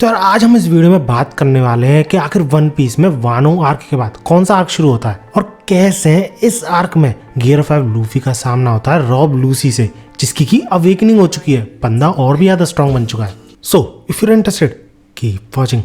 तो यार आज हम इस वीडियो में बात करने वाले हैं कि आखिर वन पीस में वानो आर्क के बाद कौन सा आर्क शुरू होता है और कैसे इस आर्क में गियर 5 लूफी का सामना होता है रॉब लूसी से, जिसकी की अवेकनिंग हो चुकी है, बंदा और भी ज्यादा स्ट्रांग बन चुका है। So if you are interested keep watching.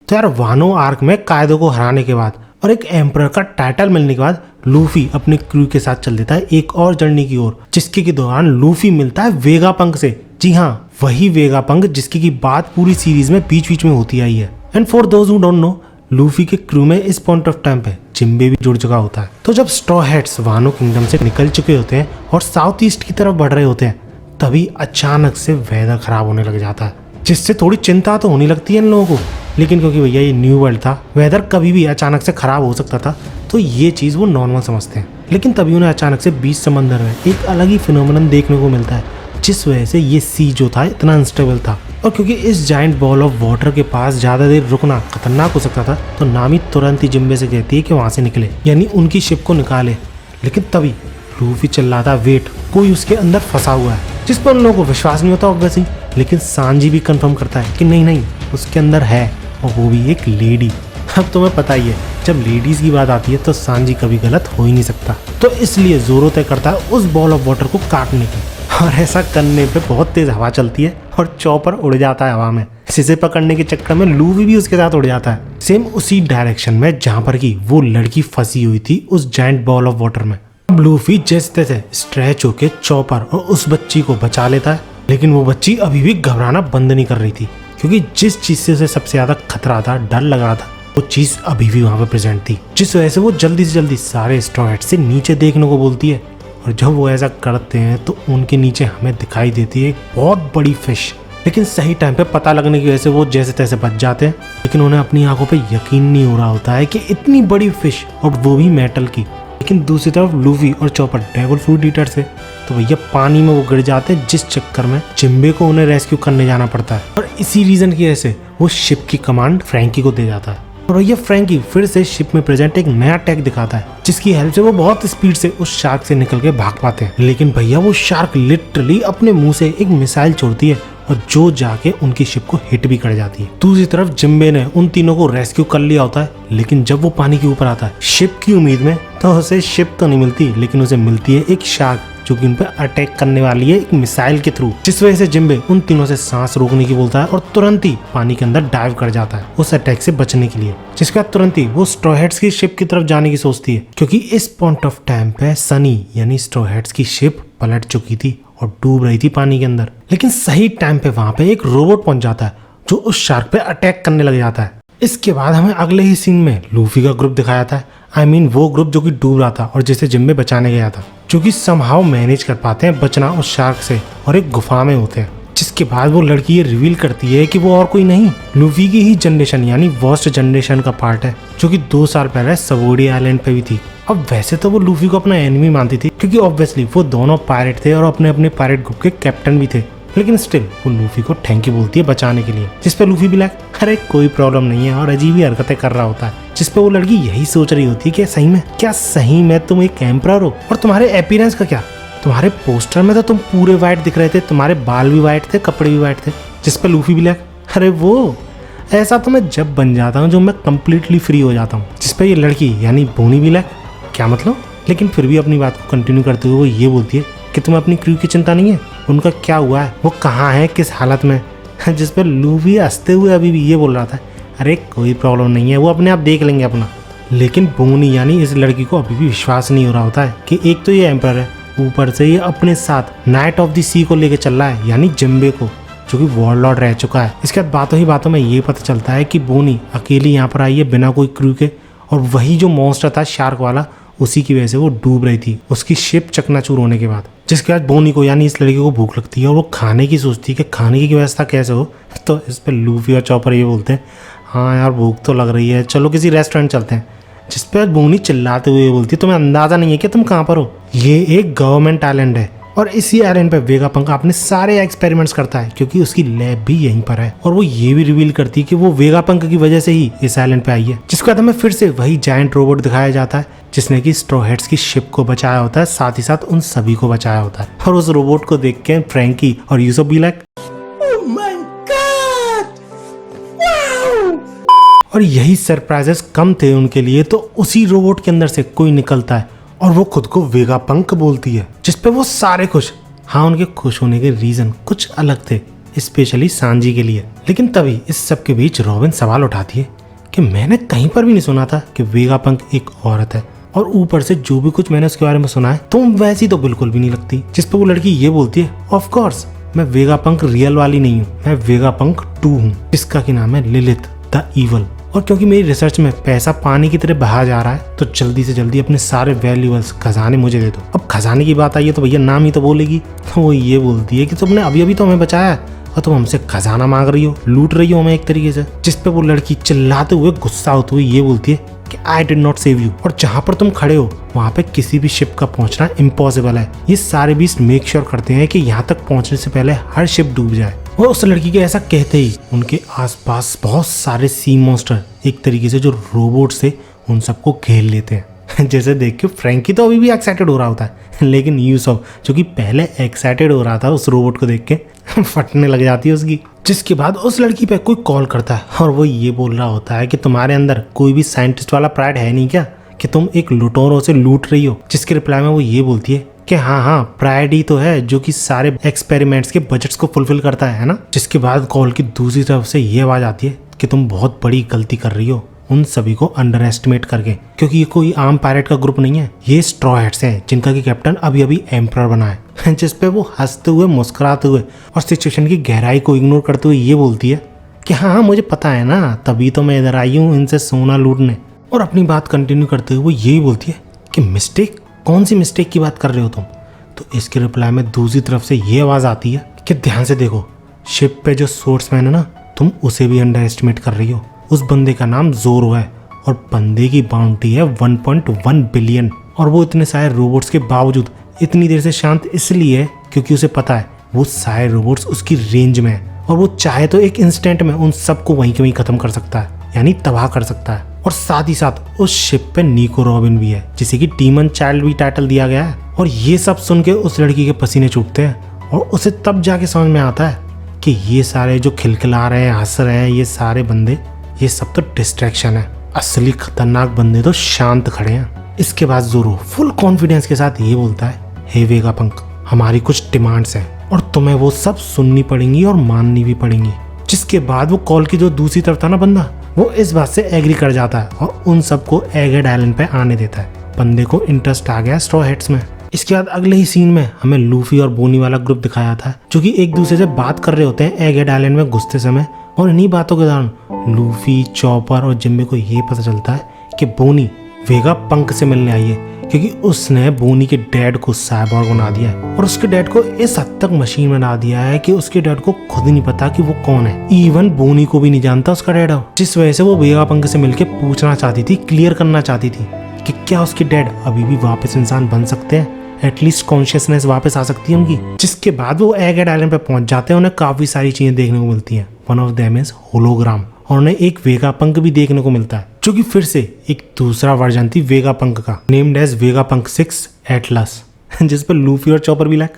तो यार वानो आर्क में कायदो को हराने के बाद और एक एम्परर का टाइटल मिलने के बाद लूफी अपने क्रू के साथ चल देता है एक और जर्नी की ओर, जिसके के दौरान लूफी मिलता है वेगापंक से। जी हाँ, वही वेगापंक जिसकी की बात पूरी सीरीज में बीच बीच में होती आई है। And for those who don't know, Luffy के क्रू में इस पॉइंट ऑफ टाइम पे जिम्बे भी जुड़ चुका होता है। तो जब स्ट्रॉ हैट्स वानो किंगडम से निकल चुके होते हैं और साउथ ईस्ट की तरफ बढ़ रहे होते हैं, तभी अचानक से वेदर खराब होने लग जाता है, जिससे थोड़ी चिंता तो होने लगती है इन लोगों को। लेकिन क्योंकि भैया ये न्यू वर्ल्ड था, वेदर कभी भी अचानक से खराब हो सकता था, तो ये चीज़ वो नॉर्मल समझते हैं। लेकिन तभी उन्हें अचानक से बीच समंदर में एक अलग ही फिनोमेनन देखने को मिलता है, जिस वजह से ये सी जो था इतना अनस्टेबल था। और क्योंकि इस जाइंट बॉल ऑफ वाटर के पास ज़्यादा देर रुकना खतरनाक हो सकता था, तो नामी तुरंत ही जिम्बे से कहती है कि वहाँ से निकले, यानी उनकी शिप को निकाले। लेकिन तभी लूफी चिल्लाता वेट, कोई उसके अंदर फंसा हुआ है, जिस पर उन लोगों को विश्वास नहीं होता ऑब्वियसली। लेकिन सांजी भी कंफर्म करता है कि नहीं उसके अंदर है, और वो भी एक लेडी। अब तुम्हें पता ही है, जब लेडीज की बात आती है तो सांजी कभी गलत हो ही नहीं सकता, तो इसलिए जोरों तय करता है उस बॉल ऑफ वाटर को काटने की। और ऐसा करने पे बहुत तेज हवा चलती है और चॉपर उड़ जाता है हवा में। इसे पकड़ने के चक्कर में लूफी भी उसके साथ उड़ जाता है, सेम उसी डायरेक्शन में जहाँ पर की वो लड़की फंसी हुई थी उस जायंट बॉल ऑफ वाटर में। अब लूफी जैसे तैसे स्ट्रेच होके चॉपर और उस बच्ची को बचा लेता है, लेकिन वो बच्ची अभी भी घबराना बंद नहीं कर रही थी, क्योंकि जिस चीज से उसे सबसे ज्यादा खतरा था, डर लग रहा था, वो चीज अभी भी वहां पे प्रेजेंट थी, जिस वजह से वो जल्दी से जल्दी सारे स्ट्रॉ हैट्स से नीचे देखने को बोलती है। और जब वो ऐसा करते हैं तो उनके नीचे हमें दिखाई देती है एक बहुत बड़ी फिश। लेकिन सही टाइम पे पता लगने की वजह से वो जैसे तैसे बच जाते हैं, लेकिन उन्हें अपनी आंखों पे यकीन नहीं हो रहा होता है कि इतनी बड़ी फिश, और वो भी मेटल की। लेकिन दूसरी तरफ लूफी और चॉपर डेविल फ्रूट ईटर से, तो भैया पानी में वो गिर जाते हैं, जिस चक्कर में जिम्बे को उन्हें रेस्क्यू करने जाना पड़ता है। और इसी रीजन की वजह से वो शिप की कमांड फ्रैंकी को दे जाता है, और भैया फ्रैंकी फिर से शिप में प्रेजेंट एक नया टैग दिखाता है, जिसकी हेल्प से वो बहुत स्पीड से उस शार्क से निकल के भाग पाते हैं। लेकिन भैया वो शार्क लिटरली अपने मुंह से एक मिसाइल छोड़ती है, और जो जाके उनकी शिप को हिट भी कर जाती है। दूसरी तरफ जिम्बे ने उन तीनों को रेस्क्यू कर लिया होता है, लेकिन जब वो पानी के ऊपर आता है शिप की उम्मीद में, तो उसे शिप तो नहीं मिलती, लेकिन उसे मिलती है एक शार्क, जो कि उन पर अटैक करने वाली है एक मिसाइल के थ्रू, जिस वजह से जिम्बे उन तीनों से सांस रोकने की बोलता है और तुरंत ही पानी के अंदर डाइव कर जाता है उस अटैक से बचने के लिए। जिसके बाद तुरंत ही वो स्ट्रॉ हैट्स की शिप की तरफ जाने की सोचती है, क्योंकि इस पॉइंट ऑफ टाइम पे सनी यानी स्ट्रॉ हैट्स की शिप पलट चुकी थी और डूब रही थी पानी के अंदर। लेकिन सही टाइम पे वहां पे एक रोबोट पहुंच जाता है, जो उस शार्क पे अटैक करने लग जाता है। इसके बाद हमें अगले ही सीन में लूफी का ग्रुप दिखाया था, वो ग्रुप जो कि डूब रहा था और जिसे जिम्बे बचाने गया था, जो कि समहाउ मैनेज कर पाते हैं बचना उस शार्क से, और एक गुफा में होते हैं। जिसके बाद वो लड़की ये रिवील करती है कि वो और कोई नहीं, लूफी की ही जनरेशन यानी वर्स्ट जनरेशन का पार्ट है, जो कि 2 साल पहले सवोडी आइलैंड पे भी थी। अब वैसे तो वो लूफी को अपना एनिमी मानती थी, क्योंकि ऑब्वियसली वो दोनों पायरेट थे और अपने अपने पायरेट ग्रुप के कैप्टन भी थे। लेकिन स्टिल वो लूफी को थैंक यू बोलती है बचाने के लिए, जिस पे लूफी भी लाइक अरे कोई प्रॉब्लम नहीं है, और अजीब ही हरकतें कर रहा होता है। जिस पे वो लड़की यही सोच रही होती है कि सही में तुम एक एम्परर हो, और तुम्हारे अपीयरेंस का क्या, तुम्हारे पोस्टर में तो तुम पूरे व्हाइट दिख रहे थे, तुम्हारे बाल भी व्हाइट थे, कपड़े भी व्हाइट थे। जिस पे लूफी भी लाइक अरे वो ऐसा तो मैं जब बन जाता हूँ, जो मैं कम्प्लीटली फ्री हो जाता हूँ। जिस पे ये लड़की यानी बोनी भी लाइक क्या मतलब, लेकिन फिर भी अपनी बात को कंटिन्यू करते हुए वो ये बोलती है कि तुम्हें अपनी क्रू की चिंता नहीं है, उनका क्या हुआ है, वो कहाँ है, किस हालत में। जिस पर लूफी हंसते हुए अभी भी ये बोल रहा था अरे कोई प्रॉब्लम नहीं है, वो अपने आप देख लेंगे अपना। लेकिन बोनी यानी इस लड़की को अभी भी विश्वास नहीं हो रहा होता है कि एक तो ये एम्परर है, ऊपर से ये अपने साथ नाइट ऑफ द सी को लेके चल रहा है, यानी जिम्बे को, जो कि वॉरलॉर्ड रह चुका है। इसके बाद बातों ही बातों में ये पता चलता है कि बोनी अकेली यहाँ पर आई है बिना कोई क्रू के, और वही जो मॉन्स्टर था शार्क वाला, उसी की वजह से वो डूब रही थी उसकी शिप चकनाचूर होने के बाद। जिसके बाद बोनी को यानी इस लड़की को भूख लगती है और वो खाने की सोचती है कि खाने की व्यवस्था कैसे हो। तो इस पर लूफी और चॉपर ये बोलते हैं हाँ यार भूख तो लग रही है, चलो किसी रेस्टोरेंट चलते हैं। जिस पर बोनी चिल्लाते हुए बोलती है तुम्हें अंदाजा नहीं है कि तुम कहाँ पर हो, ये एक गवर्नमेंट आइलैंड है और इसी आइलैंड पे वेगापंक अपने सारे एक्सपेरिमेंट्स करता है क्योंकि उसकी लैब भी यहीं पर है। और वो ये भी रिवील करती है कि वो वेगापंक की वजह से ही इस आइलैंड पे आई है। जिसके बाद हमें फिर से वही जायंट रोबोट दिखाया जाता है जिसने कि स्ट्रॉ हैट्स की शिप को बचाया होता है, साथ ही साथ उन सभी को बचाया होता है। और उस रोबोट को देख के फ्रैंकी और यूसुफ भी लाइक और यही सरप्राइजेस कम थे उनके लिए, तो उसी रोबोट के अंदर से कोई निकलता है और वो खुद को वेगापंक बोलती है, जिसपे वो सारे खुश। हाँ, उनके खुश होने के रीजन कुछ अलग थे, स्पेशली सांजी के लिए। लेकिन तभी इस सब के बीच रॉबिन सवाल उठाती है कि मैंने कहीं पर भी नहीं सुना था कि वेगापंक एक औरत है, और ऊपर से जो भी कुछ मैंने उसके बारे में सुना है तुम वैसी तो बिल्कुल भी नहीं लगती। जिसपे वो लड़की ये बोलती है, ऑफ कोर्स मैं वेगापंक रियल वाली नहीं हूँ, मैं वेगापंक 2 हूँ, जिसका की नाम है लिलिथ द ईवल। और क्योंकि मेरी रिसर्च में पैसा पानी की तरह बहा जा रहा है, तो जल्दी से जल्दी अपने सारे वैल्यूएबल्स खजाने मुझे दे दो। अब खजाने की बात आई है तो भैया नाम ही तो बोलेगी। तो वो ये बोलती है कि तुमने अभी अभी तो हमें बचाया है और तुम हमसे खजाना मांग रही हो, लूट रही हो हमें एक तरीके से। जिसपे वो लड़की चिल्लाते हुए गुस्सा होते हुए ये बोलती है कि I did not save you, और जहाँ पर तुम खड़े हो वहाँ पे किसी भी शिप का पहुँचना इम्पॉसिबल है। ये सारे बीस्ट मेक श्योर करते हैं कि यहाँ तक पहुँचने से पहले हर शिप डूब जाए। और उस लड़की के ऐसा कहते ही उनके आसपास बहुत सारे सी मॉन्स्टर एक तरीके से जो रोबोट से उन सबको घेर लेते हैं। जैसे देख के फ्रैंकी तो अभी भी एक्साइटेड हो रहा होता है, लेकिन यूसुफ जो कि पहले एक्साइटेड हो रहा था उस रोबोट को देख के फटने लग जाती है उसकी। जिसके बाद उस लड़की पे कोई कॉल करता है और वो ये बोल रहा होता है कि तुम्हारे अंदर कोई भी साइंटिस्ट वाला प्राइड है नहीं क्या, कि तुम एक लुटेरों से लूट रही हो। जिसके रिप्लाई में वो ये बोलती है कि हाँ प्राइड ही तो है जो कि सारे एक्सपेरिमेंट्स के बजट्स को फुलफिल करता है ना। जिसके बाद कॉल की दूसरी तरफ से ये आवाज आती है कि तुम बहुत बड़ी गलती कर रही हो उन सभी को अंडर एस्टिमेट करके, क्योंकि ये कोई आम पायरेट का ग्रुप नहीं है, ये स्ट्रॉ हैट्स हैं जिनका की कैप्टन अभी अभी एम्परर बना है। जिसपे वो हंसते हुए मुस्कुराते हुए और सिचुएशन की गहराई को इग्नोर करते हुए ये बोलती है कि हाँ मुझे पता है ना, तभी तो मैं इधर आई हूँ इनसे सोना लूटने। और अपनी बात कंटिन्यू करते हुए वो यही बोलती है कि मिस्टेक, कौन सी मिस्टेक की बात कर रहे हो तुम। तो इसके रिप्लाई में दूसरी तरफ से ये आवाज आती है कि ध्यान से देखो, शिप पे जो सोर्समैन है ना, तुम उसे भी अंडर एस्टिमेट कर रही हो। उस बंदे का नाम जोरो है और बंदे की बाउंटी है 1.1 बिलियन। और वो इतने सारे रोबोट्स के बावजूद इतनी देर से शांत इसलिए है क्योंकि उसे पता है वो सारे रोबोट्स उसकी रेंज में है, और वो चाहे तो एक इंस्टेंट में उन सबको वहीं के वहीं खत्म कर सकता है, यानी तबाह कर सकता है। और साथ ही साथ उस शिप पे निको रॉबिन भी है, जिसे कि डीमन चाइल्ड भी टाइटल दिया गया है। और ये सब सुन के उस लड़की के पसीने छूटते हैं और उसे तब जाके समझ में आता है कि ये सारे जो खिलखिला रहे हैं, हंस रहे हैं, ये सारे बंदे, ये सब तो डिस्ट्रैक्शन है। असली खतरनाक बंदे तो शांत खड़े हैं। इसके बाद जोरो फुल कॉन्फिडेंस के साथ ये बोलता है, हे वेगापंक, हमारी कुछ डिमांड्स हैं और तुम्हें वो सब सुननी पड़ेंगी और माननी भी पड़ेंगी। जिसके बाद वो कॉल की जो दूसरी तरफ था ना बंदा, वो इस बात से एग्री कर जाता है और उन सबको एगेड आइलैंड पे आने देता है। बंदे को इंटरेस्ट आ गया स्ट्रॉ हैट्स में। इसके बाद अगले ही सीन में हमें लूफी और बोनी वाला ग्रुप दिखाया था जो कि एक दूसरे से बात कर रहे होते हैं एगेड आइलैंड में घुसते समय। और इन्हीं बातों के दौरान लूफी, चॉपर और जिम्बे को ये पता चलता है कि बोनी वेगापंक से मिलने आई है, क्योंकि उसने बोनी के डैड को साइबॉर्ग बना दिया है और उसके डैड को इस हद तक मशीन बना दिया है कि उसके डैड को खुद ही नहीं पता कि वो कौन है। इवन बोनी को भी नहीं जानता उसका डैड है। जिस वजह से वो वेगापंक से मिलके पूछना चाहती थी, क्लियर करना चाहती थी कि क्या उसके डैड अभी भी वापस इंसान बन सकते हैं, एटलीस्ट कॉन्शियसनेस वापस आ सकती है उनकी। जिसके बाद वो एगेड आइलैंड पे पहुंच जाते हैं। उन्हें काफी सारी चीजें देखने को मिलती हैं। One of them is hologram, और उन्हें एक वेगापंक भी देखने को मिलता है जो कि फिर से एक दूसरा वर्जन थी वेगापंक का, नेम्ड एज वेगापंक 6 एटलस, जिस पर लूफी और चॉपर भी लाइक।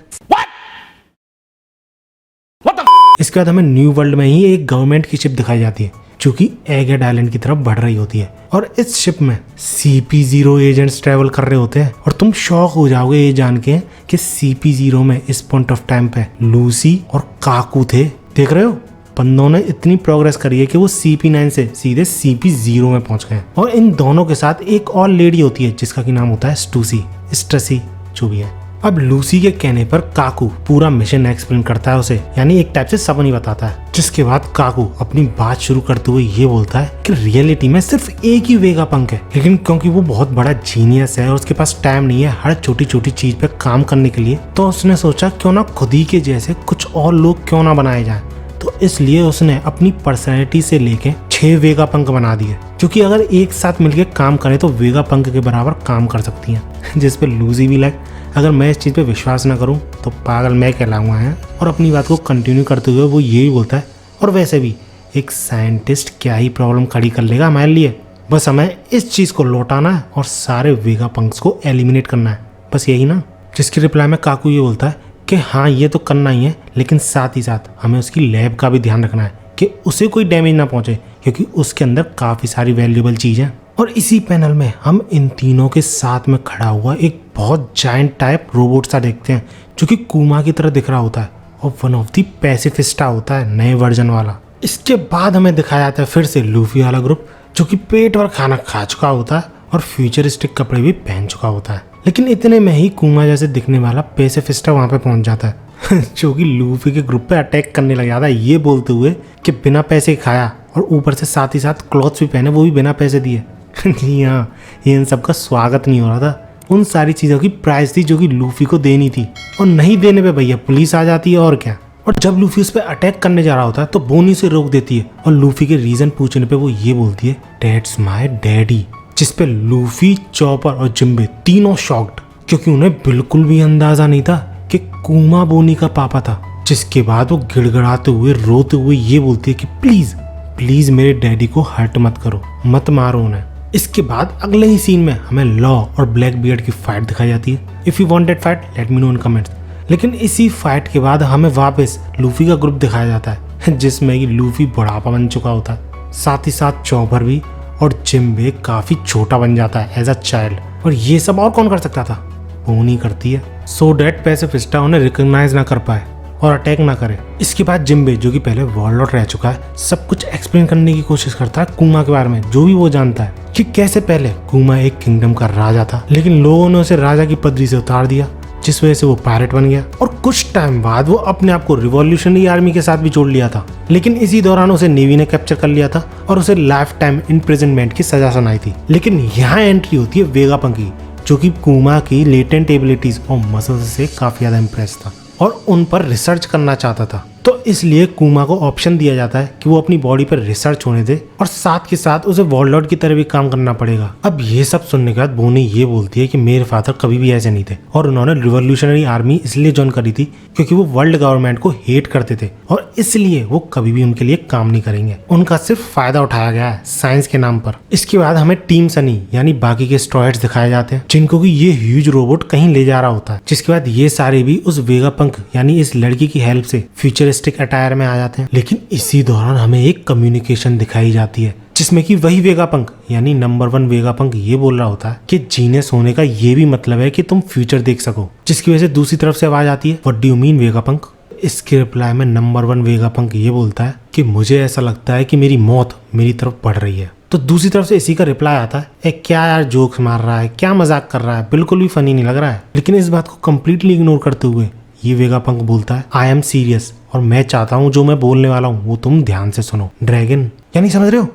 इसके बाद हमें न्यू वर्ल्ड में ही एक गवर्नमेंट की शिप दिखाई जाती है जो कि एगेड आइलैंड की तरफ बढ़ रही होती है। और इस शिप में CP0 एजेंट्स ट्रेवल कर रहे होते हैं। और तुम शॉक हो जाओगे ये जान के कि CP0 में इस पॉइंट ऑफ टाइम पे लूसी और काकू थे। देख रहे हो, बंदों ने इतनी प्रोग्रेस करी है कि वो CP9 से सीधे CP0 में पहुंच गए। और इन दोनों के साथ एक और लेडी होती है जिसका की नाम होता है स्टसी, जो भी है। अब लूसी के कहने पर काकू पूरा मिशन एक्सप्लेन करता है उसे, यानी एक टाइप से सपनी बताता है। जिसके बाद काकू अपनी बात शुरू करते हुए ये बोलता है कि रियलिटी में सिर्फ एक ही वेगापंक है, लेकिन क्योंकि वो बहुत बड़ा जीनियस है और उसके पास टाइम नहीं है हर छोटी छोटी चीज पे काम करने के लिए, तो उसने सोचा क्यों ना खुद ही के जैसे कुछ और लोग क्यों ना बनाए जाए। तो इसलिए उसने अपनी पर्सनैलिटी से लेके 6 वेगापंक बना दिए, क्योंकि अगर एक साथ मिलके काम करें तो वेगापंक के बराबर काम कर सकती हैं। जिस पे लूसी भी लाइक अगर मैं इस चीज़ पे विश्वास ना करूँ तो पागल मैं कहलाऊंगा है। और अपनी बात को कंटिन्यू करते हुए वो ये भी बोलता है, और वैसे भी एक साइंटिस्ट क्या ही प्रॉब्लम खड़ी कर लेगा हमारे लिए, बस हमें इस चीज़ को लौटाना है और सारे वेगापंक्स को एलिमिनेट करना है, बस यही ना। जिसकी रिप्लाई में काकू ये बोलता है कि हाँ ये तो करना ही है, लेकिन साथ ही साथ हमें उसकी लैब का भी ध्यान रखना है कि उसे कोई डैमेज ना पहुंचे, क्योंकि उसके अंदर काफ़ी सारी वैल्यूएबल चीज़ है। और इसी पैनल में हम इन तीनों के साथ में खड़ा हुआ एक बहुत जायंट टाइप रोबोट सा देखते हैं, जो कि कुमा की तरह दिख रहा होता है और वन ऑफ दी पैसिफिस्टा होता है, नए वर्जन वाला। इसके बाद हमें दिखाया जाता है फिर से लूफी वाला ग्रुप, जो कि पेट भर खाना खा चुका होता है और फ्यूचरिस्टिक कपड़े भी पहन चुका होता है। लेकिन इतने में ही कुमा जैसे दिखने वाला पैसिफिस्टा वहाँ पे पहुँच जाता है जो कि लूफी के ग्रुप पे अटैक करने लग जाता है, ये बोलते हुए कि बिना पैसे खाया और ऊपर से साथ ही साथ क्लॉथ्स भी पहने, वो भी बिना पैसे दिए जी हाँ, ये इन सब का स्वागत नहीं हो रहा था, उन सारी चीज़ों की प्राइस थी जो कि लूफी को देनी थी, और नहीं देने पे भैया पुलिस आ जाती है और क्या। और जब लूफी उस पर अटैक करने जा रहा होता है तो बोनी से रोक देती है और लूफी के रीजन पूछने पे वो ये बोलती है, डैट्स माय डैडी। जिस पे लूफी, चॉपर और जिम्बे तीनों शॉक्ड, क्योंकि उन्हें बिल्कुल भी अंदाजा नहीं था कि कुमा बोनी का पापा था। जिसके बाद वो गिड़गड़ाते हुए रोते हुए ये बोलती है कि प्लीज प्लीज मेरे डैडी को हर्ट मत करो, मत मारो उन्हें। इसके बाद अगले ही सीन में हमें लॉ और ब्लैक बियर्ड की फाइट दिखाई जाती है। If you want that fight let me know in comments. लेकिन इसी फाइट के बाद हमें वापस लूफी का ग्रुप दिखाया जाता है, जिसमें कि लूफी बुढ़ापा बन चुका होता है, साथ ही साथ चॉपर भी, और जिम्बे काफी छोटा बन जाता है एज अ चाइल्ड। और ये सब और कौन कर सकता था, बोनी करती है, सो डैट पैसिफिस्टा उन्हें रिकॉग्नाइज ना कर पाए और अटैक ना करे। इसके बाद जिम्बे, जो कि पहले वॉरलॉर्ड रह चुका है, सब कुछ एक्सप्लेन करने की कोशिश करता है कुमा के बारे में, जो भी वो जानता है कि कैसे पहले कुमा एक किंगडम का राजा था, लेकिन लोगों ने उसे राजा की पदवी से उतार दिया, जिस वजह से वो पायरेट बन गया। और कुछ टाइम बाद वो अपने आप को रिवॉल्यूशनरी आर्मी के साथ भी जोड़ लिया था, लेकिन इसी दौरान उसे नेवी ने कैप्चर कर लिया था और उसे लाइफ टाइम इम्प्रिजनमेंट की सजा सुनाई थी। लेकिन यहाँ एंट्री होती है वेगापंक की, जो कि कुमा की लेटेंट एबिलिटीज और मसल्स से काफी ज्यादा इम्प्रेस था और उन पर रिसर्च करना चाहता था। तो इसलिए कुमा को ऑप्शन दिया जाता है कि वो अपनी बॉडी पर रिसर्च होने दे और साथ के साथ उसे वॉरलॉर्ड की तरह भी काम करना पड़ेगा। अब ये सब सुनने के बाद बोनी ये बोलती है कि मेरे फादर कभी भी ऐसे नहीं थे और उन्होंने रिवॉल्यूशनरी आर्मी इसलिए ज्वाइन करी थी क्योंकि वो वर्ल्ड गवर्नमेंट को हेट करते थे और इसलिए वो कभी भी उनके लिए काम नहीं करेंगे। उनका सिर्फ फायदा उठाया गया है साइंस के नाम पर। इसके बाद हमें टीम सनी यानी बाकी के स्ट्रॉयड्स दिखाए जाते हैं, जिनको कि ये ह्यूज रोबोट कहीं ले जा रहा होता है। जिसके बाद ये सारे भी उस वेगापंक यानी इस लड़की की हेल्प से फ्यूचरिस्टिक अटायर में आ जाते हैं। लेकिन इसी दौरान हमें एक कम्युनिकेशन दिखाई जाती है, जिसमें कि वही वेगापंक यानी नंबर 1 वेगापंक ये बोल रहा होता है कि जीनियस होने का ये भी मतलब है कि तुम फ्यूचर देख सको। जिसकी वजह से दूसरी तरफ से आवाज आती है, what do you mean Vegapunk. इसके रिप्लाई में नंबर 1 वेगापंक ये बोलता है कि मुझे ऐसा लगता है कि मेरी मौत मेरी तरफ बढ़ रही है। तो दूसरी तरफ से इसी का रिप्लाई आता है, ए क्या यार जोक्स मार रहा है, क्या मजाक कर रहा है, बिल्कुल भी फनी नहीं लग रहा है। लेकिन इस बात को कंप्लीटली इग्नोर करते हुए ये वेगापंक बोलता है, आई एम सीरियस और मैं चाहता हूँ जो मैं बोलने वाला हूँ वो तुम ध्यान से सुनो। ड्रैगन यानी समझ रहे हो,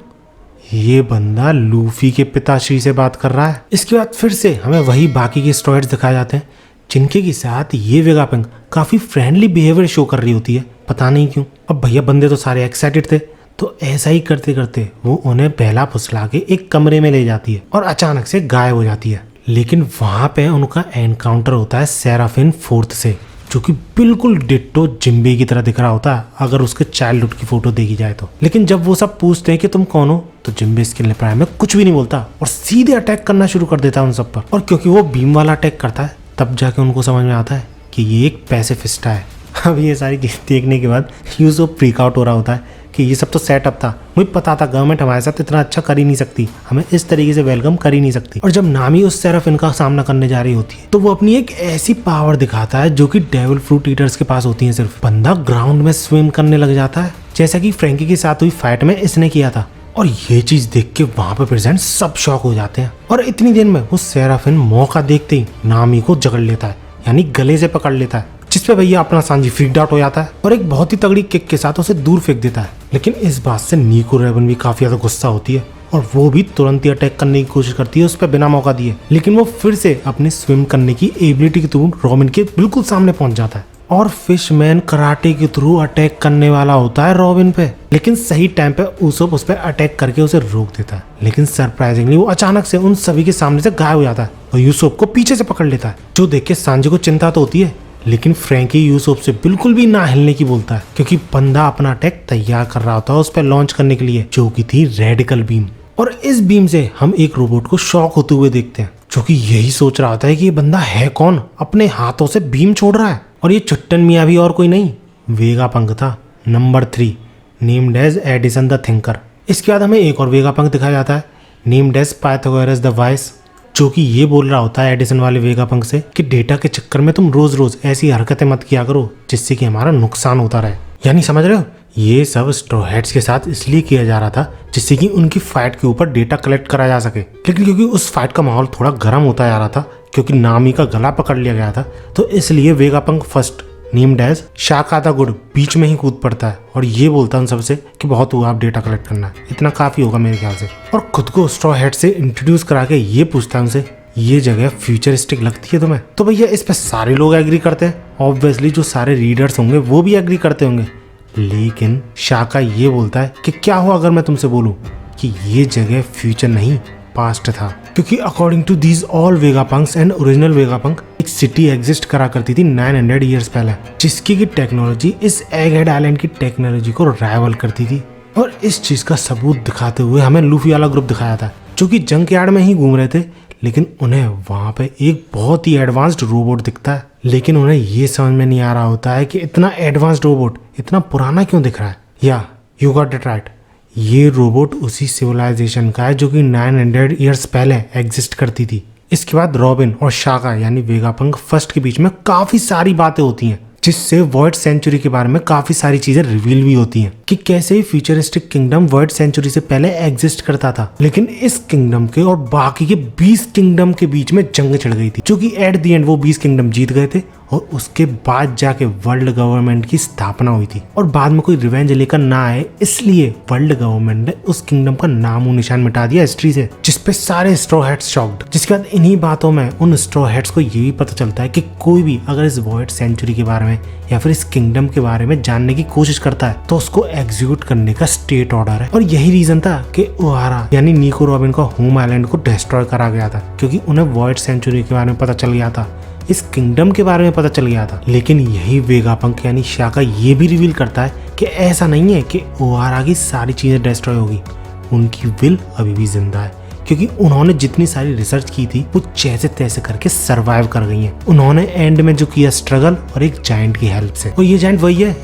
ये बंदा लूफी के पिताश्री से बात कर रहा है। इसके बाद फिर से हमें वही बाकी के स्ट्रॉयड्स दिखाए जाते हैं, जिनके के साथ ये वेगापंक काफी फ्रेंडली बिहेवियर शो कर रही होती है, पता नहीं क्यों। अब भैया बंदे तो सारे एक्साइटेड थे, तो ऐसा ही करते करते वो उन्हें पहला फुसला के एक कमरे में ले जाती है और अचानक से गायब हो जाती है। लेकिन वहां पे उनका एनकाउंटर होता है सेराफिन 4th से, जो कि बिल्कुल डिट्टो जिम्बे की तरह दिख रहा होता है अगर उसके चाइल्डहुड की फोटो देखी जाए तो। लेकिन जब वो सब पूछते हैं कि तुम कौन हो, तो जिम्बे इसके रिप्लाई में कुछ भी नहीं बोलता और सीधे अटैक करना शुरू कर देता है उन सब पर। और क्योंकि वो बीम वाला अटैक करता है, तब जाके उनको समझ में आता है कि ये एक पैसिफिस्टा है। अब ये सारी चीज देखने के बाद यूज़ो फ्रीक आउट हो रहा होता है कि ये सब तो सेटअप था, मुझे पता था गवर्नमेंट हमारे साथ इतना अच्छा कर ही नहीं सकती, हमें इस तरीके से वेलकम कर ही नहीं सकती। और जब नामी उस सेराफिन का सामना करने जा रही होती है तो वो अपनी एक ऐसी पावर दिखाता है जो कि डेविल फ्रूट ईटर्स के पास होती है। सिर्फ बंदा ग्राउंड में स्विम करने लग जाता है, जैसा कि फ्रैंकी के साथ हुई फाइट में इसने किया था। और ये चीज देख के वहां पे प्रेजेंट सब शॉक हो जाते हैं और इतनी देर में वो सेराफिन मौका देखते ही नामी को जकड़ लेता है, यानी गले से पकड़ लेता है, जिसपे भैया अपना सांजी फ्रीक्ड आउट हो जाता है और एक बहुत ही तगड़ी किक के साथ उसे दूर फेंक देता है। लेकिन इस बात से निको रेवन भी काफी ज्यादा गुस्सा होती है और वो भी तुरंत ही अटैक करने की कोशिश करती है उस पर बिना मौका दिए। लेकिन वो फिर से अपने स्विम करने की एबिलिटी के थ्रू रॉबिन के बिल्कुल सामने पहुंच जाता है और फिशमैन कराटे के थ्रू अटैक करने वाला होता है रॉबिन पे, लेकिन सही टाइम पे ऊसोप उस पर अटैक करके उसे रोक देता है। लेकिन सरप्राइजिंगली वो अचानक से उन सभी के सामने से गायब हो जाता है और यूसुफ को पीछे से पकड़ लेता है, जो देख के सांजी को चिंता तो होती है, लेकिन फ्रैंकी यूसुफ से बिल्कुल भी ना हिलने की बोलता है, क्योंकि बंदा अपना अटैक तैयार कर रहा होता है उस पर लॉन्च करने के लिए, जो की थी रेडिकल बीम। और इस बीम से हम एक रोबोट को शॉक होते हुए देखते हैं, जो कि यही सोच रहा होता है कि ये बंदा है कौन, अपने हाथों से बीम छोड़ रहा है। और ये चुट्टन मियाँ भी और कोई नहीं, वेगापंक था, number 3, named as Edison the thinker. इसके बाद हमें एक और वेगापंक दिखाया जाता है, named as Pythagoras the wise, जो कि ये बोल रहा होता है एडिसन वाले वेगापंक से कि डेटा के चक्कर में तुम रोज रोज ऐसी हरकतें मत किया करो जिससे कि हमारा नुकसान होता रहे। यानी समझ रहे हो, ये सब स्ट्रॉ हैट्स के साथ इसलिए किया जा रहा था जिससे कि उनकी फाइट के ऊपर डेटा कलेक्ट करा जा सके। लेकिन क्योंकि उस फाइट का माहौल थोड़ा गर्म होता जा रहा था, क्योंकि नामी का गला पकड़ लिया गया था, तो इसलिए Vegapunk first, named as Shaka good, बीच में ही कूद पड़ता है और ये बोलता है उन सबसे कि बहुत हुआ, आप डेटा कलेक्ट करना है, इतना काफी होगा मेरे ख्याल से। और खुद को स्ट्रॉ हैट से इंट्रोड्यूस करा के ये पूछता है उनसे, ये जगह फ्यूचरिस्टिक लगती है तुम्हें? तो भैया इस पे सारे लोग एग्री करते हैं, ऑब्वियसली जो सारे रीडर्स होंगे वो भी एग्री करते होंगे। लेकिन शाका ये बोलता है कि क्या हो अगर मैं तुमसे बोलूं कि ये जगह फ्यूचर नहीं पास्ट था, क्योंकि according to these all Vegapunks and original Vegapunk, एक सिटी एग्जिस्ट करा करती थी 900 ईयर्स पहले, जिसकी की टेक्नोलॉजी इस एगहेड आइलैंड की टेक्नोलॉजी को राइवल करती थी। और इस चीज का सबूत दिखाते हुए हमें लूफी वाला ग्रुप दिखाया था, जो कि जंक यार्ड में ही घूम रहे थे, लेकिन उन्हें वहां पे एक बहुत ही एडवांस्ड रोबोट दिखता है। लेकिन उन्हें ये समझ में नहीं आ रहा होता है कि इतना एडवांस्ड रोबोट इतना पुराना क्यों दिख रहा है। या यू गॉट इट राइट, ये रोबोट उसी सिविलाइजेशन का है जो कि 900 ईयर्स पहले एग्जिस्ट करती थी। इसके बाद रॉबिन और शाका यानी वेगापंक फर्स्ट के बीच में काफी सारी बातें होती हैं, जिससे वर्ल्ड सेंचुरी के बारे में काफी सारी चीजें रिवील भी होती हैं कि कैसे फ्यूचरिस्टिक किंगडम वर्ल्ड सेंचुरी से पहले एग्जिस्ट करता था, लेकिन इस किंगडम के और बाकी के 20 किंगडम के बीच में जंग छिड़ गई थी, जो कि एट द एंड वो 20 किंगडम जीत गए थे और उसके बाद जाके वर्ल्ड गवर्नमेंट की स्थापना हुई थी। और बाद में कोई रिवेंज लेकर ना आए, इसलिए वर्ल्ड गवर्नमेंट ने उस किंगडम का नामो निशान मिटा दिया हिस्ट्री से, जिसपे सारे स्ट्रॉ हैट्स शॉक्ड। जिसके बाद इन्हीं बातों में उन स्ट्रॉ हैट्स को ये भी पता चलता है कि कोई भी अगर इस वर्ल्ड सेंचुरी के बारे में या फिर इस किंगडम के बारे में जानने की कोशिश करता है तो उसको एग्जीक्यूट करने का स्टेट ऑर्डर है। और यही रीजन था कि ओहारा यानी निको रॉबिन का होम आइलैंड को डिस्ट्रॉय करा गया था, क्योंकि उन्हें वर्ल्ड सेंचुरी के बारे में पता चल गया था, इस किंगडम के बारे में पता चल गया था। लेकिन यही वेगापंक यानी शाका ये भी रिवील करता है कि ऐसा नहीं है कि ओहारा की सारी चीजें डिस्ट्रॉय होगी, उनकी विल अभी भी जिंदा है, क्योंकि उन्होंने जितनी सारी रिसर्च की थी वो जैसे तैसे करके सरवाइव कर गई हैं। उन्होंने एंड में जो किया स्ट्रगल और एक जायंट की हेल्प से, और ये जायंट वही है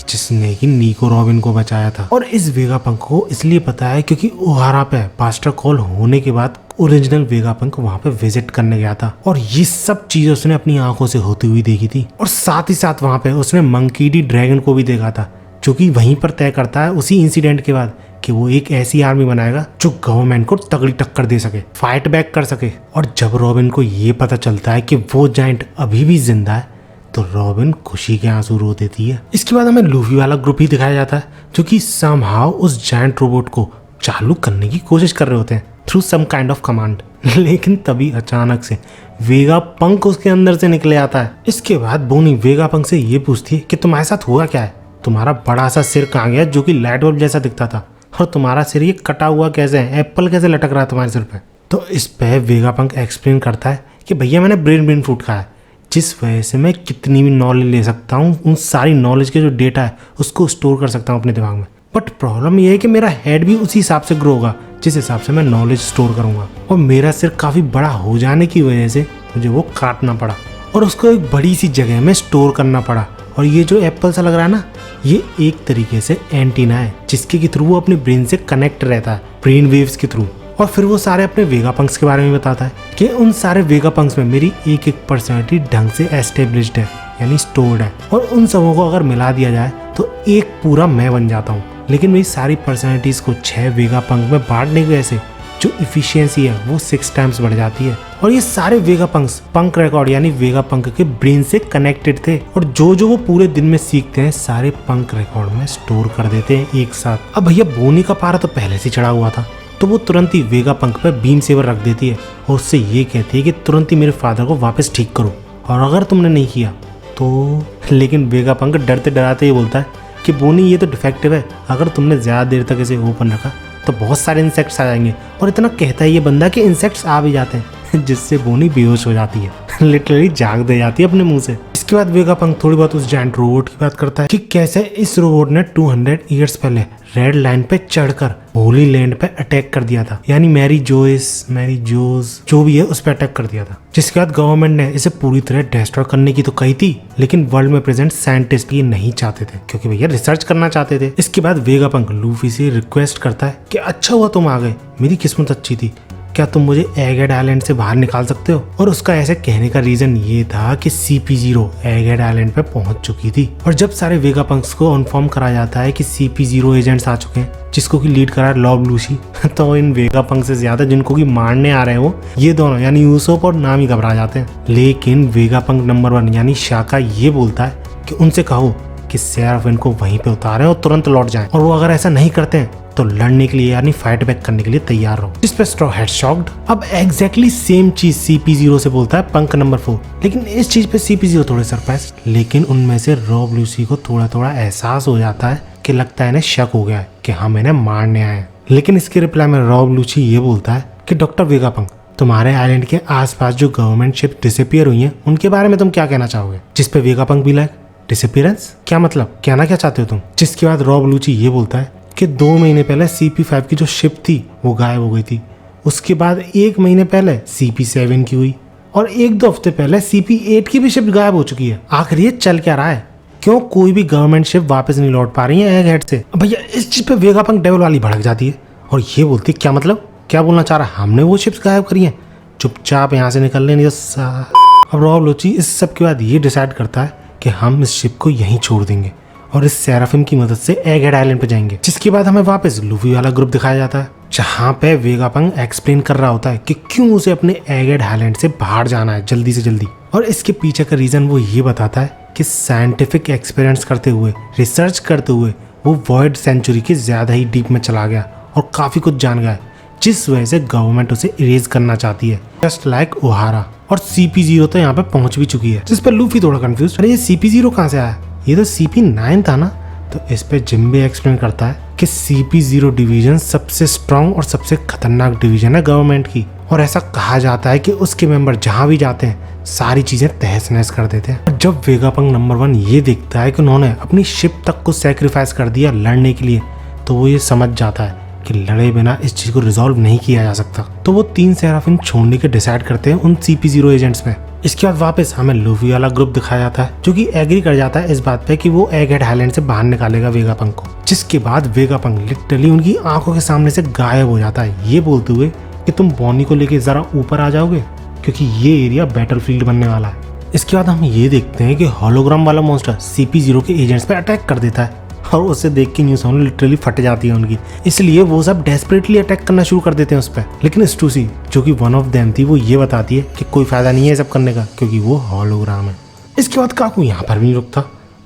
जिसने कि निको रॉबिन को बचाया था। और इस वेगापंक को इसलिए पता है क्योंकि ओहारा पे पास्टर कॉल होने के बाद ओरिजिनल वेगापंक वहां पे विजिट करने गया था और ये सब चीजें उसने अपनी आंखों से होती हुई देखी थी। और साथ ही साथ वहां पे उसने मंकी डी ड्रैगन को भी देखा था, जो कि वहीं पर तय करता है उसी इंसिडेंट के बाद कि वो एक ऐसी आर्मी बनाएगा जो गवर्नमेंट को तगड़ी टक्कर दे सके, फाइट बैक कर सके। और जब रॉबिन को ये पता चलता है कि वो जायंट अभी भी जिंदा है तो रॉबिन खुशी के आंसू रो देती है। इसके बाद हमें लूफी वाला ग्रुप ही दिखाया जाता है, जो कि समहाउ उस जायंट रोबोट को चालू करने की कोशिश कर रहे होते हैं through some kind of command. लेकिन तभी अचानक से वेगापंक उसके अंदर से निकले आता है। इसके बाद बोनी वेगापंक से ये पूछती है कि तुम्हारे साथ हुआ क्या है, तुम्हारा बड़ा सा सिर कहाँ गया जो कि लाइट बल्ब जैसा दिखता था, और तुम्हारा सिर ये कटा हुआ कैसे है, एप्पल कैसे लटक रहा है तुम्हारे सिर पे। तो इस पे वेगापंक एक्सप्लेन करता है कि भैया मैंने ब्रेन फ्रूट खाया है, जिस वजह से मैं कितनी भी नॉलेज ले सकता हूँ, उन सारी नॉलेज के जो डेटा है उसको स्टोर कर सकता हूँ अपने दिमाग में। बट प्रॉब्लम ये है कि मेरा हेड भी उसी हिसाब से ग्रो होगा जिस हिसाब से मैं नॉलेज स्टोर करूंगा, और मेरा सिर काफ़ी बड़ा हो जाने की वजह से मुझे वो काटना पड़ा और उसको एक बड़ी सी जगह में स्टोर करना पड़ा। और ये जो एप्पल सा लग रहा है ना, ये एक तरीके से एंटीना है जिसके के थ्रू वो अपने ब्रेन से कनेक्ट रहता है, ब्रेन वेव्स के थ्रू। और फिर वो सारे अपने वेगापंक्स के बारे में बताता है कि उन सारे वेगापंक्स में मेरी एक एक पर्सनैलिटी ढंग से एस्टेब्लिश्ड है, यानी स्टोर्ड है, और उन सबों को अगर मिला दिया जाए तो एक पूरा मैं बन जाता हूँ। लेकिन मेरी सारी पर्सनैलिटीज़ को 6 वेगापंक में बांटने की वजह से जो इफिशियंसी है वो 6 टाइम्स बढ़ जाती है। और ये सारे वेगापंक्स पंक रिकॉर्ड यानी वेगापंक के ब्रेन से कनेक्टेड थे, और जो वो पूरे दिन में सीखते हैं सारे पंक रिकॉर्ड में स्टोर कर देते हैं एक साथ। अब भैया बोनी का पारा तो पहले से चढ़ा हुआ था, तो वो तुरंत ही वेगापंक पे बीम सेवर रख देती है और उससे ये कहती है कि तुरंत ही मेरे फादर को वापस ठीक करो, और अगर तुमने नहीं किया तो लेकिन वेगापंक डरते डराते ये बोलता है कि बोनी ये तो डिफेक्टिव है, अगर तुमने ज़्यादा देर तक इसे ओपन रखा तो बहुत सारे इंसेक्ट्स आ जाएंगे। और इतना कहता है ये बंदा कि इंसेक्ट्स आ भी जाते हैं, जिससे बोनी बेहोश हो जाती है, लिटरली जाग दे जाती है अपने मुंह से। इसके बाद वेगापंक थोड़ी बहुत उस जायंट रोबोट की बात करता है कि कैसे इस रोबोट ने 200 ईयर्स पहले रेड लाइन पे चढ़कर होली लैंड पे अटैक कर दिया था, यानी मैरी जोज जो भी है उस पर अटैक कर दिया था। जिसके बाद गवर्नमेंट ने इसे पूरी तरह डिस्ट्रॉय करने की तो कही थी, लेकिन वर्ल्ड में प्रेजेंट साइंटिस्ट ये नहीं चाहते थे, क्योंकि भैया रिसर्च करना चाहते थे। इसके बाद वेगापंक लूफी से रिक्वेस्ट करता है कि अच्छा हुआ तुम आ गए, मेरी किस्मत अच्छी थी, क्या तुम मुझे एगहेड आइलैंड से बाहर निकाल सकते हो। और उसका ऐसे कहने का रीजन ये था कि CP0 एगहेड आइलैंड पे पहुंच चुकी थी। और जब सारे वेगापंक्स को इन्फॉर्म करा जाता है कि CP0 एजेंट्स आ चुके हैं, जिसको की लीड करा लॉब लूसी, तो इन वेगापंक से ज्यादा जिनको की मारने आ रहे हैं वो ये दोनों यानी यूसोप और नामी घबरा जाते हैं। लेकिन वेगापंक नंबर 1 यानी शाका ये बोलता है कि उनसे कहो कि सेराफिन को वहीं पे उतारें और तुरंत लौट जाएं, और वो अगर ऐसा नहीं करते हैं तो लड़ने के लिए यानी फाइट बैक करने के लिए तैयार रहो। जिस पे स्ट्रॉ हेड शॉक्ड। अब एग्जैक्टली सेम चीज CP0 से बोलता है पंक नंबर 4, लेकिन इस चीज पे CP0 थोड़े सरप्राइज। लेकिन उनमें से रॉब लूसी को थोड़ा थोड़ा एहसास हो जाता है कि लगता है इन्हें शक हो गया है कि हम इन्हें मारने आए हैं। लेकिन इसके रिप्लाई में रॉब लूसी ये बोलता है कि डॉक्टर वेगापंक, तुम्हारे आइलैंड के आसपास जो गवर्नमेंट शिप डिसअपियर हुई हैं उनके बारे में तुम क्या कहना चाहोगे। जिस पे वेगापंक भी लाइक डिसअपियरेंस क्या मतलब, कहना क्या चाहते हो तुम। जिसके बाद रॉब लूसी ये बोलता है कि 2 महीने पहले CP5 की जो शिप थी वो गायब हो गई थी, उसके बाद 1 महीने पहले CP7 की हुई, और 1-2 हफ्ते पहले CP8 की भी शिप गायब हो चुकी है। आखिर ये चल क्या रहा है, क्यों कोई भी गवर्नमेंट शिप वापस नहीं लौट पा रही है एगहेड से। भैया इस चीज पे वेगापंक डेविल वाली भड़क जाती है और ये बोलती है क्या मतलब, क्या बोलना चाह रहा, हमने वो शिप्स गायब करी हैं, चुपचाप यहाँ से निकल लेनी। अब रॉब लूसी इस सब के बाद ये डिसाइड करता है कि हम इस शिप को यहीं छोड़ देंगे और इस सेराफिन की मदद से एगहेड आइलैंड पे जाएंगे। जिसके बाद हमें वापस लूफी वाला ग्रुप दिखाया जाता है, जहाँ पे वेगापंक एक्सप्लेन कर रहा होता है कि क्यों उसे अपने एगहेड आइलैंड से बाहर जाना है जल्दी से जल्दी। और इसके पीछे का रीजन वो ये बताता है कि साइंटिफिक एक्सपीरियंस करते हुए, रिसर्च करते हुए वो वॉइड सेंचुरी के ज्यादा ही डीप में चला गया और काफी कुछ जान गया, जिस वजह से गवर्नमेंट उसे इरेज करना चाहती है, जस्ट लाइक ओहारा। और CP0 तो यहाँ पे पहुंच भी चुकी है। जिस पर लूफी थोड़ा कंफ्यूज, अरे ये CP0 कहाँ से आया, ये तो CP9 था ना। तो इस पे जिम्बे एक्सप्लेन करता है कि CP0 डिवीजन सबसे स्ट्रांग और सबसे खतरनाक डिवीजन है गवर्नमेंट की, और ऐसा कहा जाता है कि उसके मेंबर जहां भी जाते हैं सारी चीजें तहस नहस कर देते हैं। जब वेगापंक नंबर 1 ये देखता है कि उन्होंने अपनी शिप तक को सेक्रीफाइस कर दिया लड़ने के लिए, तो वो ये समझ जाता है कि लड़े बिना इस चीज को रिजॉल्व नहीं किया जा सकता। तो वो 3 सेराफिन छोड़ने के डिसाइड करते हैं उन CP0 एजेंट्स में। इसके बाद वापस हमें लूफी वाला ग्रुप दिखाया जाता है, जो कि एग्री कर जाता है इस बात पे कि वो एगहेड आइलैंड से बाहर निकालेगा वेगापंक को। जिसके बाद वेगापंक लिटरली उनकी आंखों के सामने से गायब हो जाता है, ये बोलते हुए कि तुम बॉनी को लेके जरा ऊपर आ जाओगे, क्योंकि ये एरिया बैटलफील्ड बनने वाला है। इसके बाद हम ये देखते हैं कि होलोग्राम वाला मॉन्स्टर CP0 के एजेंट्स पे अटैक कर देता है, और उसे देख के न्यूज़ लिटरली फट जाती है उनकी। इसलिए वो सब डेस्परेटली अटैक करना शुरू कर देते हैं उस पर। लेकिन स्टूसी जो कि वन ऑफ देम थी, वो ये बताती है कि कोई फायदा नहीं है सब करने का, क्योंकि वो होलोग्राम है। इसके बाद काकू यहाँ पर भी नहीं रुकता,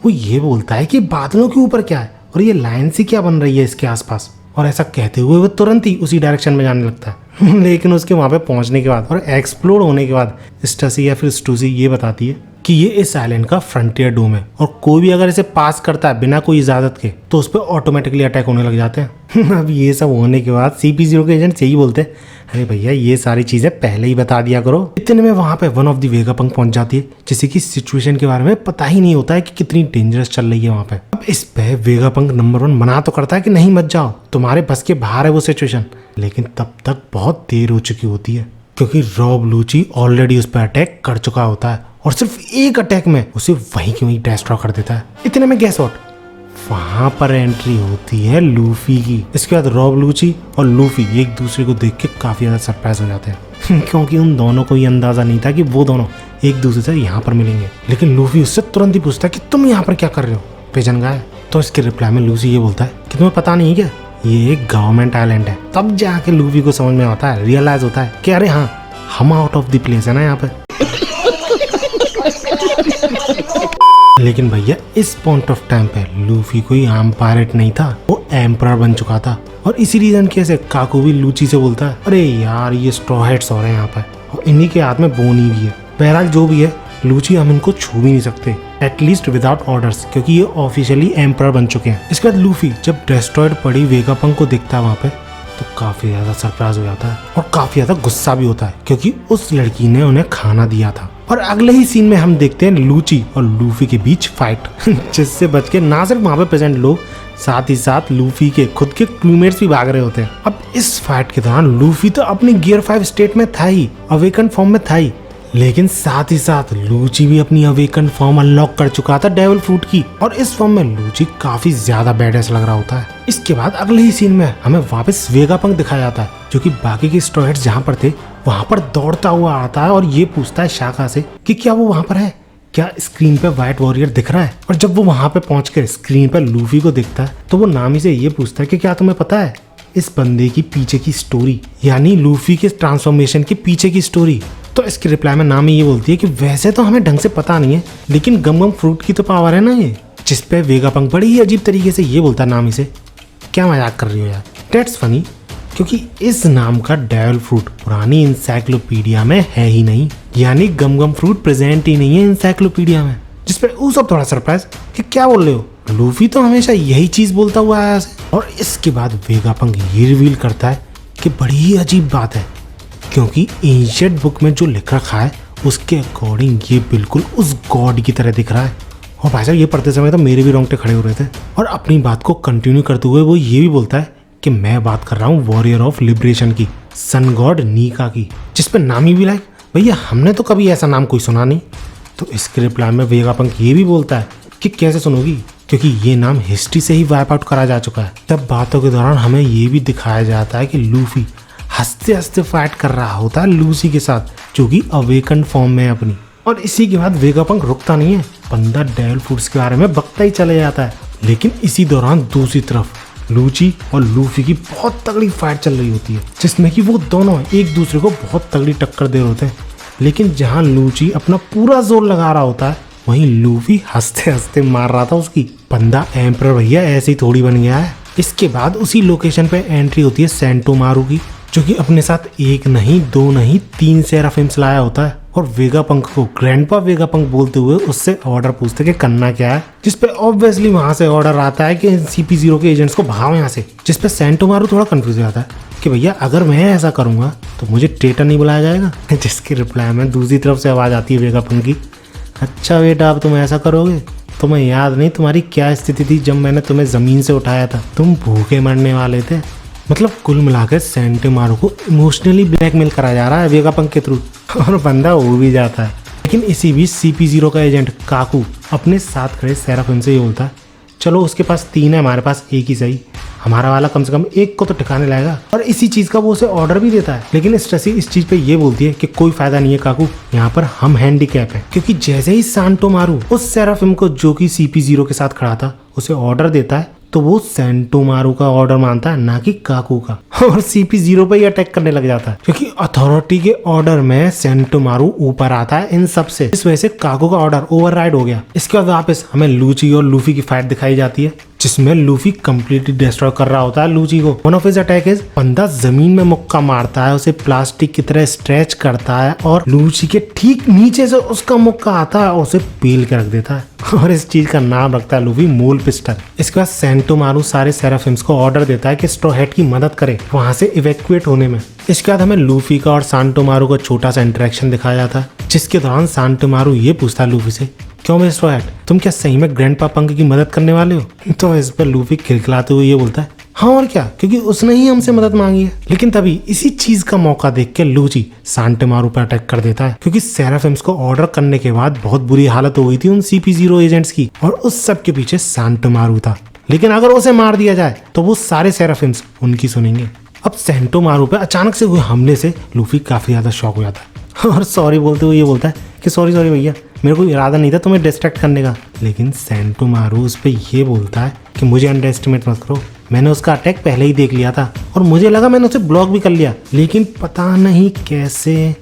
वो ये बोलता है कि बादलों के ऊपर क्या है और ये लाइन सी क्या बन रही है इसके आसपास, और ऐसा कहते हुए वो तुरंत ही उसी डायरेक्शन में जाने लगता है। लेकिन उसके वहाँ पे पहुँचने के बाद और एक्सप्लोर होने के बाद स्टसी या फिर स्टूसी ये बताती है कि ये इस आइलैंड का फ्रंटियर डोम है, और कोई भी अगर इसे पास करता है बिना कोई इजाजत के तो उस पर ऑटोमेटिकली अटैक होने लग जाते हैं। अब ये सब होने के बाद CP0 के एजेंट यही बोलते हैं, अरे भैया ये सारी चीजें पहले ही बता दिया करो। इतने में वहां पे वन ऑफ द वेगापंक पहुंच जाती है, जिसे की सिचुएशन के बारे में पता ही नहीं होता है कि कितनी डेंजरस चल रही है वहां पे। अब इस पे वेगापंक नंबर 1 मना तो करता है कि नहीं मत जाओ, तुम्हारे बस के बाहर है वो सिचुएशन, लेकिन तब तक बहुत देर हो चुकी होती है, क्योंकि रॉब लूची ऑलरेडी उस पर अटैक कर चुका होता है और सिर्फ एक अटैक में उसे वहीं की वहीं डिस्ट्रॉय कर देता है। इतने में गैस व्हाट, वहां पर एंट्री होती है लूफी की। इसके बाद रॉब लूची और लूफी एक दूसरे को देख के काफी ज्यादा सरप्राइज हो जाते हैं क्योंकि उन दोनों को ये अंदाजा नहीं था कि वो दोनों एक दूसरे से यहाँ पर मिलेंगे। लेकिन लूफी उससे तुरंत ही पूछता है कि तुम यहाँ पर क्या कर रहे हो पेजन गाय। तो इसके रिप्लाई में लूसी ये बोलता है कि तुम्हें पता नहीं क्या ये एक गवर्नमेंट आइलैंड है। तब जाके लूफी को समझ में आता है, रियलाइज होता है कि अरे हाँ हम आउट ऑफ द प्लेस है ना यहाँ पे। लेकिन भैया इस पॉइंट ऑफ टाइम पे लूफी कोई आम पायरेट नहीं था, वो एम्परर बन चुका था। और इसी रीजन के से काकू भी लूची से बोलता है अरे यार ये स्ट्रॉ हेड्स हो रहे हैं यहाँ पर, और इन्हीं के हाथ में बोनी भी है। बहरहाल जो भी है लूची हम इनको छू भी नहीं सकते, एटलीस्ट विदाउट ऑर्डर्स, क्योंकि ये ऑफिशियली एम्परर बन चुके हैं। इसके बाद लूफी जब डेस्ट्रॉयड पड़ी वेगापंक को देखता है वहाँ पे, तो काफी ज्यादा सरप्राइज हो जाता है और काफी ज्यादा गुस्सा भी होता है, क्योंकि उस लड़की ने उन्हें खाना दिया था। और अगले ही सीन में हम देखते हैं लूची और लूफी के बीच फाइट जिससे बच के ना सिर्फ वहाँ पे प्रेजेंट लोग, साथ ही साथ लूफी के खुद के क्रूमेट्स भी भाग रहे होते हैं। अब इस फाइट के दौरान लूफी तो अपनी गियर 5 स्टेट में था ही, अवेकन फॉर्म में था ही, लेकिन साथ ही साथ लूची भी अपनी अवेकन फॉर्म अनलॉक कर चुका था डेविल फ्रूट की, और इस फॉर्म में लूची काफी ज्यादा बैडेस लग रहा होता है। इसके बाद अगले ही सीन में हमें वापस वेगापंक दिखाया जाता है, जो कि बाकी के स्ट्रॉ हेड्स जहाँ पर थे वहां पर दौड़ता हुआ आता है और ये पूछता है शाखा से कि क्या वो वहां पर है, क्या स्क्रीन पे व्हाइट वॉरियर दिख रहा है। और जब वो वहां पे पहुंचकर स्क्रीन पे लूफी को देखता है तो वो नामी से ये पूछता है कि क्या तुम्हें पता है इस बंदे की पीछे की स्टोरी, यानी लूफी के ट्रांसफॉर्मेशन के पीछे की स्टोरी। तो इसके रिप्लाई में नामी ये बोलती है कि वैसे तो हमें ढंग से पता नहीं है, लेकिन गम गम फ्रूट की तो पावर है ना ये। जिस पे वेगापंक बड़ी ही अजीब तरीके से ये बोलता है नामी से, क्या मजाक कर रही हो यार। डेट्स फनी, क्योंकि इस नाम का डेविल फ्रूट पुरानी इंसाइक्लोपीडिया में है ही नहीं, यानी गम गम फ्रूट प्रेजेंट ही नहीं है इंसाइक्लोपीडिया में। जिसपे वो सब थोड़ा सरप्राइज कि क्या बोल रहे हो, लूफी तो हमेशा यही चीज बोलता हुआ आया है। और इसके बाद वेगापंक ये रिवील करता है कि बड़ी ही अजीब बात है, क्योंकि एंशिएंट बुक में जो लिख रखा है उसके अकॉर्डिंग ये बिल्कुल उस गॉड की तरह दिख रहा है। और भाई साहब ये पढ़ते समय तो मेरे भी रोंगटे खड़े हो रहे थे। और अपनी बात को कंटिन्यू करते हुए वो ये भी बोलता है कि मैं बात कर रहा हूँ वॉरियर ऑफ लिबरेशन की, सन गॉड नीका की। जिस पे नामी भी लाइक, भैया हमने तो कभी ऐसा नाम कोई सुना नहीं। तो इसके रिप्लाई में वेगापंक ये भी बोलता है कि कैसे सुनोगी, क्योंकि ये नाम हिस्ट्री से ही वाइप आउट करा जा चुका है। तब बातों के दौरान हमें ये भी दिखाया जाता है कि लूफी हंसते हंसते फाइट कर रहा होता है लूसी के साथ, जो कि अवेकन फॉर्म में है अपनी। और इसी के बाद वेगापंक रुकता नहीं है, बंदा डेविल फ्रूट्स के बारे में बकता ही चले जाता है। लेकिन इसी दौरान दूसरी तरफ लूची और लूफी की बहुत तगड़ी फाइट चल रही होती है, जिसमें कि वो दोनों एक दूसरे को बहुत तगड़ी टक्कर दे रहे होते हैं। लेकिन जहां लूची अपना पूरा जोर लगा रहा होता है, वहीं लूफी हंसते हंसते मार रहा था उसकी। बंदा एम्परर भैया ऐसे ही थोड़ी बन गया है। इसके बाद उसी लोकेशन पे एंट्री होती है सेंटोमारू की, जो कि अपने साथ एक नहीं, दो नहीं, 3 सेराफिम्स लाया होता है। और वेगापंक को ग्रैंडपा वेगापंक बोलते हुए उससे ऑर्डर पूछते कि करना क्या है। जिसपे ऑब्वियसली वहां से ऑर्डर आता है कि CP0 के एजेंट्स को भगाओ यहाँ से। जिसपे सेंटोमारू थोड़ा कंफ्यूज हो जाता है कि भैया अगर मैं ऐसा करूंगा तो मुझे ट्रेटर नहीं बुलाया जाएगा। जिसके रिप्लाई में दूसरी तरफ से आवाज आती है वेगापंक की, अच्छा बेटा अब तुम ऐसा करोगे, तुम्हें याद नहीं तुम्हारी क्या स्थिति थी जब मैंने तुम्हें जमीन से उठाया था, तुम भूखे मरने वाले थे। मतलब कुल मिलाकर सेंटोमारू को इमोशनली ब्लैकमेल करा जा रहा है वेगापंक के थ्रू, और बंदा हो भी जाता है। लेकिन इसी बीच CP0 का एजेंट काकू अपने साथ खड़े सेराफिम से ये बोलता है, चलो उसके पास 3 है, हमारे पास 1 ही सही, हमारा वाला कम से कम 1 को तो ठिकाने लाएगा। और इसी चीज का वो उसे ऑर्डर भी देता है। लेकिन स्ट्रेसी इस चीज पे ये बोलती है कि कोई फायदा नहीं है काकू, यहाँ पर हम हैंडीकैप है। क्योंकि जैसे ही सेंटोमारू उस सेराफिम को जो कि CP0 के साथ खड़ा था उसे ऑर्डर देता है, तो वो सेंटोमारू का ऑर्डर मानता है, ना कि काकू का, और CP0 पे ही अटैक करने लग जाता है। क्योंकि अथॉरिटी के ऑर्डर में सेंटोमारू ऊपर आता है इन सब से, इस वजह से काकू का ऑर्डर ओवरराइड हो गया। इसके बाद वापस हमें लूची और लूफी की फाइट दिखाई जाती है, जिसमें लूफी कंप्लीटली डिस्ट्रॉय कर रहा होता है लूची को। One of his attack is, बंदा जमीन में मुक्का मारता है, उसे प्लास्टिक की तरह स्ट्रेच करता है और लूची के ठीक नीचे से उसका मुक्का आता है और उसे पील के रख देता है। और इस चीज का नाम रखता है लूफी मोल पिस्टल। इसके बाद सेंटोमारू सारे सेराफिम्स को ऑर्डर देता है कि स्ट्रॉ हैट की मदद करे वहां से इवैक्यूएट होने में। इसके बाद हमें लूफी का और सेंटोमारू का छोटा सा इंटरेक्शन दिखाया जाता है, जिसके दौरान सेंटोमारू ये पूछता है लूफी से, क्यों मैं स्ट्रॉ हैट, तुम क्या सही में ग्रैंडपा पंक की मदद करने वाले हो? तो इस पर लूफी खिलखिलाते हुए ये बोलता है, हाँ और क्या, क्योंकि उसने ही हमसे मदद मांगी है। लेकिन तभी इसी चीज का मौका देख के लूची सेंटोमारू पर अटैक कर देता है, क्योंकि सेराफिम्स को ऑर्डर करने के बाद बहुत बुरी हालत हो गई थी उन CP0 एजेंट्स की, और उस सब के पीछे सेंटोमारू था। लेकिन अगर उसे मार दिया जाए तो वो सारे सेराफिम्स उनकी सुनेंगे। अब सेंटोमारू पे अचानक से हुए हमले से लूफी काफी ज्यादा शॉक हो जाता है और सॉरी बोलते हुए ये बोलता है कि सॉरी भैया, मेरे को इरादा नहीं था तुम्हें डिस्ट्रैक्ट करने का। लेकिन सेंटोमारू उस पर ये बोलता है कि मुझे अंडर एस्टिमेट मत करो, मैंने उसका अटैक पहले ही देख लिया था और मुझे लगा मैंने उसे ब्लॉक भी कर लिया, लेकिन पता नहीं कैसे।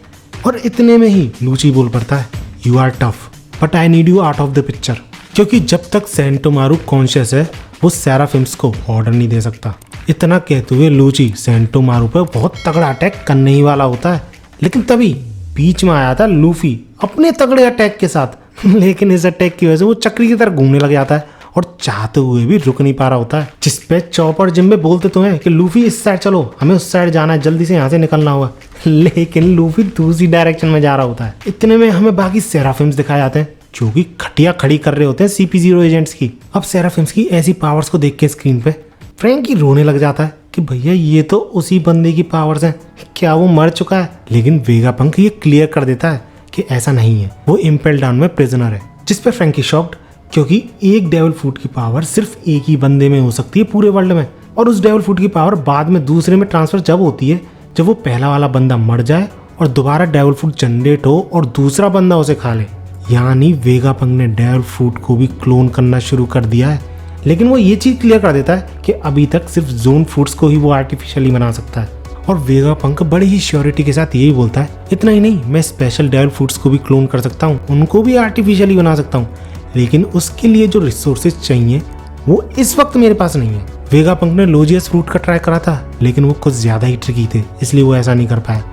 और इतने में ही लूची बोल पड़ता है, you are tough but I need you out of the picture. क्योंकि जब तक सेंटोमारू कॉन्शियस है वो सेराफिम्स को ऑर्डर नहीं दे सकता। इतना कहते हुए लूची सेंटोमारू पर बहुत तगड़ा अटैक करने ही वाला होता है, लेकिन तभी बीच में आया था लूफी अपने तगड़े अटैक के साथ लेकिन इस अटैक की वजह से वो चक्री की तरह घूमने लग जाता है और चाहते हुए भी रुक नहीं पा रहा होता है। जिस पे चॉपर जिम्बे बोलते तो हैं कि लूफी इस साइड चलो, हमें उस साइड जाना है, जल्दी से यहाँ से निकलना होगा। लेकिन लूफी दूसरी डायरेक्शन में जा रहा होता है। इतने में हमें बाकी सेराफिम्स दिखाए जाते हैं जो कि खटिया खड़ी कर रहे होते हैं CP0 एजेंट्स की। अब सेराफिम्स की ऐसी पावर्स को देख के स्क्रीन पे फ्रैंकी रोने लग जाता है कि भैया ये तो उसी बंदे की पावर्स हैं, क्या वो मर चुका है? लेकिन वेगापंक ये क्लियर कर देता है कि ऐसा नहीं है, वो इम्पेल डाउन में प्रिजनर है। जिस पे फ्रैंकी शॉक्ड, क्योंकि एक डेविल फूड की पावर सिर्फ एक ही बंदे में हो सकती है पूरे वर्ल्ड में, और उस डेविल फूड की पावर बाद में दूसरे में ट्रांसफर जब होती है जब वो पहला वाला बंदा मर जाए और दोबारा डेविल फूड जनरेट हो और दूसरा बंदा उसे खा ले। यानी वेगापंक ने डेविल फूड को भी क्लोन करना शुरू कर दिया है। लेकिन वो ये चीज क्लियर कर देता है कि अभी तक सिर्फ जोन फूड्स को ही वो आर्टिफिशियली बना सकता है। और वेगापंक बड़ी ही श्योरिटी के साथ यही बोलता है, इतना ही नहीं, मैं स्पेशल डेविल फूड्स को भी क्लोन कर सकता हूँ, उनको भी आर्टिफिशियली बना सकता हूँ, लेकिन उसके लिए जो रिसोर्सेज चाहिए वो इस वक्त मेरे पास नहीं है। वेगापंक ने लोजियस फ्रूट का ट्राई करा था लेकिन वो कुछ ज्यादा ही ट्रिकी थे, इसलिए वो ऐसा नहीं कर पाया।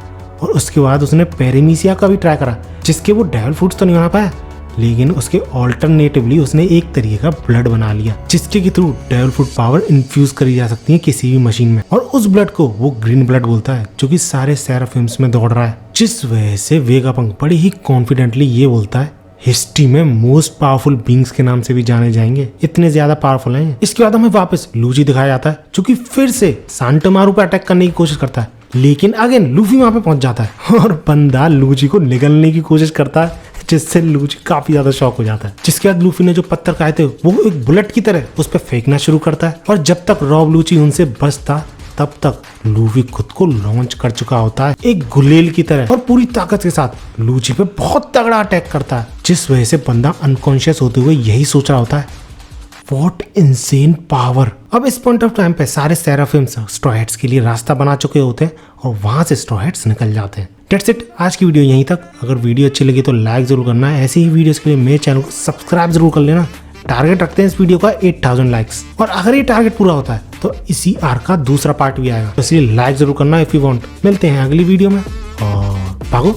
और उसके बाद उसने पेरेमीसिया का भी ट्राई करा जिसके वो डेविल फूड्स तो नहीं बना पाया, लेकिन उसके ऑल्टरनेटिवली उसने एक तरीके का ब्लड बना लिया जिसके के through devil food power infuse करी जा सकती है किसी भी मशीन में। और उस ब्लड को वो ग्रीन ब्लड बोलता है जो कि सारे सेराफिम्स में दौड़ रहा है। जिस वजह से वेगापंक बड़ी ही कॉन्फिडेंटली ये बोलता है, हिस्ट्री में मोस्ट पावरफुल बींग्स के नाम से भी जाने जाएंगे, इतने ज्यादा पावरफुल हैं। इसके बाद हमें वापस लूजी दिखाया जाता है जो कि फिर से सांटोमारू पे अटैक करने की कोशिश करता है, लेकिन अगेन लूफी वहां पे पहुंच जाता है और बंदा लूजी को निगलने की कोशिश करता है जिससे लूजी काफी ज्यादा शॉक हो जाता है। जिसके बाद लूफी ने जो पत्थर खाए थे वो एक बुलेट की तरह उस पर फेंकना शुरू करता है और जब तक रॉब लूची उनसे बचता तब तक लूफी खुद को लॉन्च कर चुका होता है एक गुलेल की तरह और पूरी ताकत के साथ लूची पे बहुत तगड़ा अटैक करता है, जिस वजह से बंदा अनकॉन्शियस होते हुए यही सोच रहा होता है, व्हाट इनसेन पावर। अब इस पॉइंट ऑफ टाइम पे सारे सेराफिम्स स्ट्रॉ हैट्स के लिए रास्ता बना चुके होते हैं और वहां से स्ट्रॉ हैट्स निकल जाते हैं। डेट्स इट, आज की वीडियो यहीं तक। अगर वीडियो अच्छी लगी तो लाइक जरूर करना है, ऐसी ही वीडियोस के लिए मेरे चैनल को सब्सक्राइब जरूर कर लेना। टारगेट रखते हैं इस वीडियो का 8000 लाइक्स, और अगर ये टारगेट पूरा होता है तो इसी आर्क का दूसरा पार्ट भी आएगा, तो इसलिए लाइक जरूर करना इफ यू वांट। मिलते हैं अगली वीडियो में और भागो।